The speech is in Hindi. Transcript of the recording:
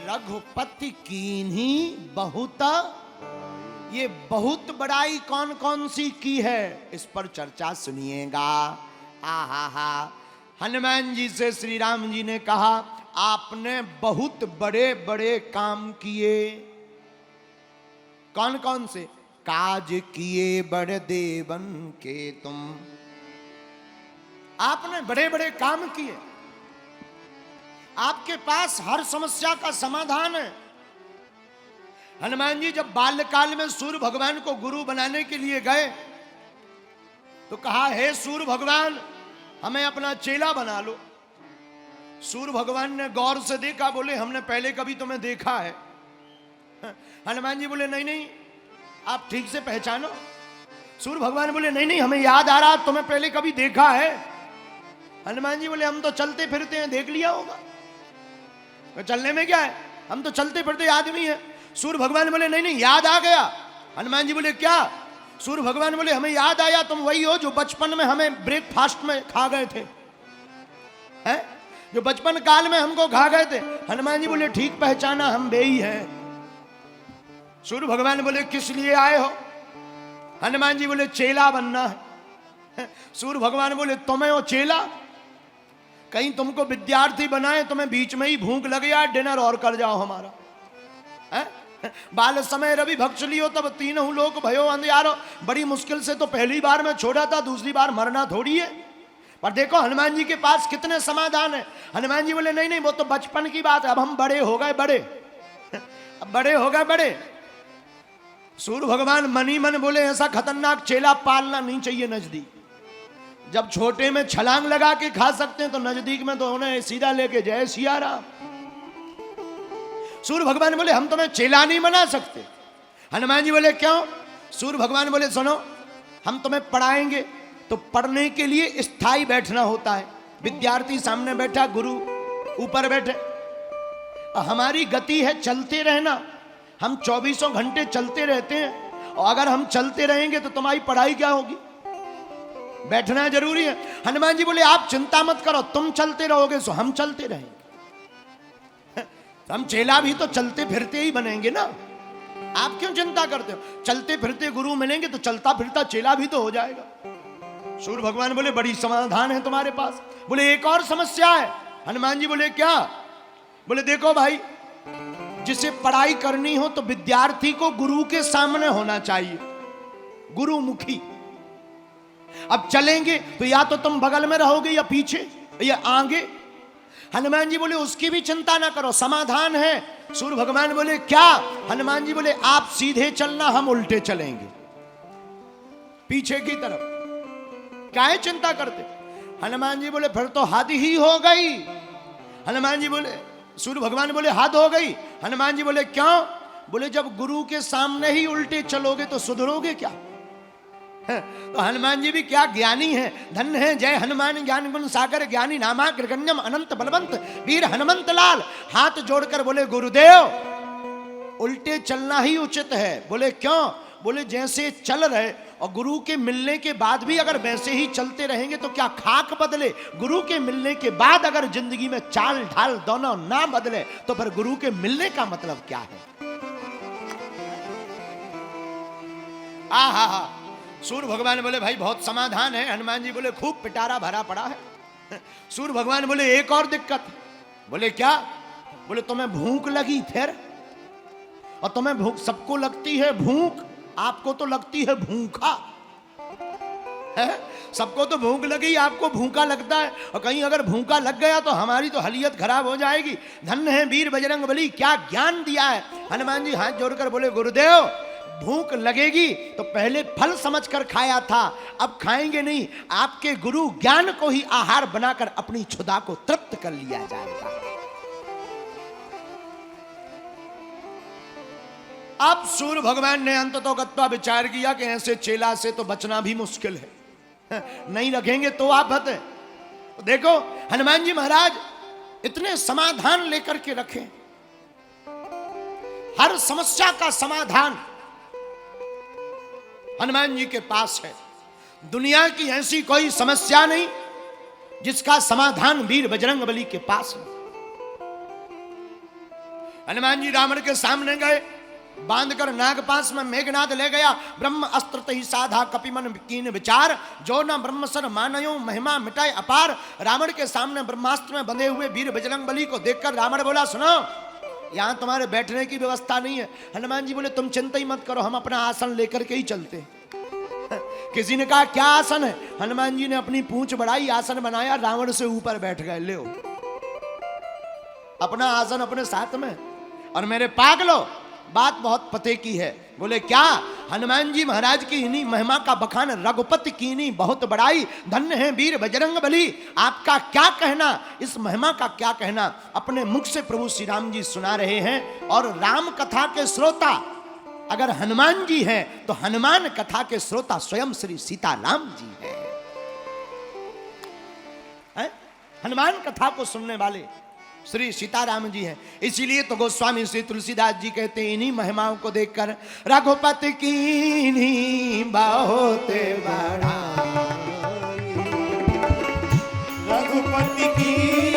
रघुपति कीन्ही बहुत। ये बहुत बड़ाई कौन कौन सी की है, इस पर चर्चा सुनिएगा। आहा हा, हनुमान जी से श्री राम जी ने कहा आपने बहुत बड़े बड़े काम किए। कौन कौन से? काज किए बड़े देवन के तुम। आपने बड़े बड़े काम किए, आपके पास हर समस्या का समाधान है। हनुमान जी जब बाल्यकाल में सूर्य भगवान को गुरु बनाने के लिए गए तो कहा हे सूर्य भगवान हमें अपना चेला बना लो। सूर्य भगवान ने गौर से देखा, बोले हमने पहले कभी तुम्हें देखा है? हनुमान जी बोले नहीं नहीं आप ठीक से पहचानो। सूर्य भगवान बोले नहीं नहीं हमें याद आ रहा तुम्हें पहले कभी देखा है। हनुमान जी बोले हम तो चलते फिरते हैं, देख लिया होगा। तो चलने में क्या है, हम तो चलते फिरते आदमी हैं। सूर्य भगवान बोले नहीं नहीं याद आ गया। हनुमान जी बोले क्या? सूर्य भगवान बोले हमें याद आया, तुम वही हो जो बचपन में हमें ब्रेकफास्ट में खा गए थे, हैं? जो बचपन काल में हमको खा गए थे। हनुमान जी बोले ठीक पहचाना, हम वे ही हैं। सूर्य भगवान बोले किस लिए आए हो? हनुमान जी बोले चेला बनना है। सूर्य भगवान बोले तुम्हें हो चेला? कहीं तुमको विद्यार्थी बनाए, तुम्हें बीच में ही भूख लग जाए, डिनर और कर जाओ हमारा, है? बाल समय रवि भक्ष लियो तब तीनों लोग भयो अंधियारो। बड़ी मुश्किल से तो पहली बार में छोड़ा था, दूसरी बार मरना थोड़ी है। पर देखो हनुमान जी के पास कितने समाधान है। हनुमान जी बोले नहीं नहीं वो तो बचपन की बात है, अब हम बड़े हो गए बड़े, अब बड़े हो गए बड़े। सूर्य भगवान मनी मन बोले ऐसा खतरनाक चेला पालना नहीं चाहिए नजदीक। जब छोटे में छलांग लगा के खा सकते हैं तो नजदीक में तो उन्हें सीधा लेके जय सिया राम। सूर्य भगवान बोले हम तुम्हें चेला नहीं बना सकते। हनुमान जी बोले क्यों? सूर्य भगवान बोले सुनो हम तुम्हें पढ़ाएंगे, तो पढ़ने के लिए स्थायी बैठना होता है। विद्यार्थी सामने बैठा, गुरु ऊपर बैठे। हमारी गति है चलते रहना, हम 24 घंटे चलते रहते हैं, और अगर हम चलते रहेंगे तो तुम्हारी पढ़ाई क्या होगी? बैठना जरूरी है। हनुमान जी बोले आप चिंता मत करो, तुम चलते रहोगे सो हम चलते रहेंगे। हम चेला भी तो चलते फिरते ही बनेंगे ना, आप क्यों चिंता करते हो? चलते फिरते गुरु मिलेंगे तो चलता फिरता चेला भी तो हो जाएगा। सूर्य भगवान बोले बड़ी समाधान है तुम्हारे पास। बोले एक और समस्या है। हनुमान जी बोले क्या? बोले देखो भाई जिसे पढ़ाई करनी हो तो विद्यार्थी को गुरु के सामने होना चाहिए, गुरुमुखी। अब चलेंगे तो या तो तुम बगल में रहोगे या पीछे या आगे। हनुमान जी बोले उसकी भी चिंता ना करो, समाधान है। सूर्य भगवान बोले क्या? हनुमान जी बोले आप सीधे चलना, हम उल्टे चलेंगे पीछे की तरफ। काहे चिंता करते? हनुमान जी बोले फिर तो हद ही हो गई। हनुमान जी बोले, सूर्य भगवान बोले हद हो गई। हनुमान जी बोले क्यों? बोले जब गुरु के सामने ही उल्टे चलोगे तो सुधरोगे क्या? तो हनुमान जी भी क्या ज्ञानी है, धन्य है जय हनुमान ज्ञान गुण सागर ज्ञानी नामा कृगण्यम अनंत बलवंत वीर हनुमंत लाल। हाथ जोड़कर बोले गुरुदेव उल्टे चलना ही उचित है। बोले क्यों? बोले जैसे चल रहे और गुरु के मिलने के बाद भी अगर वैसे ही चलते रहेंगे तो क्या खाक बदले? गुरु के मिलने के बाद अगर जिंदगी में चाल ढाल दोनों ना बदले तो फिर गुरु के मिलने का मतलब क्या है? आहा, सूर्य भगवान बोले भाई बहुत समाधान है। हनुमान जी बोले खूब पिटारा भरा पड़ा है। सूर्य भगवान बोले एक और दिक्कत। बोले क्या? बोले तुम्हें भूख लगी फिर, और तुम्हें भूख सबको लगती है भूख, आपको तो लगती है भूखा है? सबको तो भूख लगी, आपको भूखा लगता है। और कहीं अगर भूखा लग गया तो हमारी तो हलियत खराब हो जाएगी। धन्य है वीर बजरंग बली, क्या ज्ञान दिया है। हनुमान जी हाथ जोड़कर बोले गुरुदेव भूख लगेगी तो पहले फल समझकर खाया था, अब खाएंगे नहीं। आपके गुरु ज्ञान को ही आहार बनाकर अपनी क्षुधा को तृप्त कर लिया जाएगा। अब सूर्य भगवान ने अंततोगत्वा विचार किया कि ऐसे चेला से तो बचना भी मुश्किल है, नहीं रखेंगे तो आफत है। तो देखो हनुमान जी महाराज इतने समाधान लेकर के रखे, हर समस्या का समाधान हनुमान जी के पास है। दुनिया की ऐसी कोई समस्या नहीं जिसका समाधान वीर बजरंग बली के पास है। हनुमान जी रावण के सामने गए, बांधकर नागपाश में मेघनाद ले गया। ब्रह्म अस्त्र तही साधा कपिमन कीन विचार, जो न ब्रह्म सर मानयो महिमा मिटाए अपार। रावण के सामने ब्रह्मास्त्र में बंधे हुए वीर बजरंग बली को देखकर रावण बोला, सुनो यहां तुम्हारे बैठने की व्यवस्था नहीं है। हनुमान जी बोले, तुम चिंता ही मत करो, हम अपना आसन लेकर के ही चलते। किसी ने कहा क्या आसन है? हनुमान जी ने अपनी पूंछ बढ़ाई, आसन बनाया, रावण से ऊपर बैठ गए। ले अपना आसन अपने साथ में। और मेरे पागलो, बात बहुत पते की है। बोले क्या? हनुमान जी महाराज की इन्हीं महिमा का बखान रघुपति कीनी बहुत बड़ाई, धन्य है वीर बजरंग बली। आपका क्या कहना, इस महिमा का क्या कहना? अपने मुख से प्रभु श्री राम जी सुना रहे हैं। और राम कथा के श्रोता अगर हनुमान जी हैं, तो हनुमान कथा के श्रोता स्वयं श्री सीताराम जी हैं। हनुमान कथा को सुनने वाले श्री सीताराम जी हैं। इसीलिए तो गोस्वामी श्री तुलसीदास जी कहते हैं, इन्हीं महिमाओं को देखकर रघुपति कीनी बहुत बड़ा, रघुपति की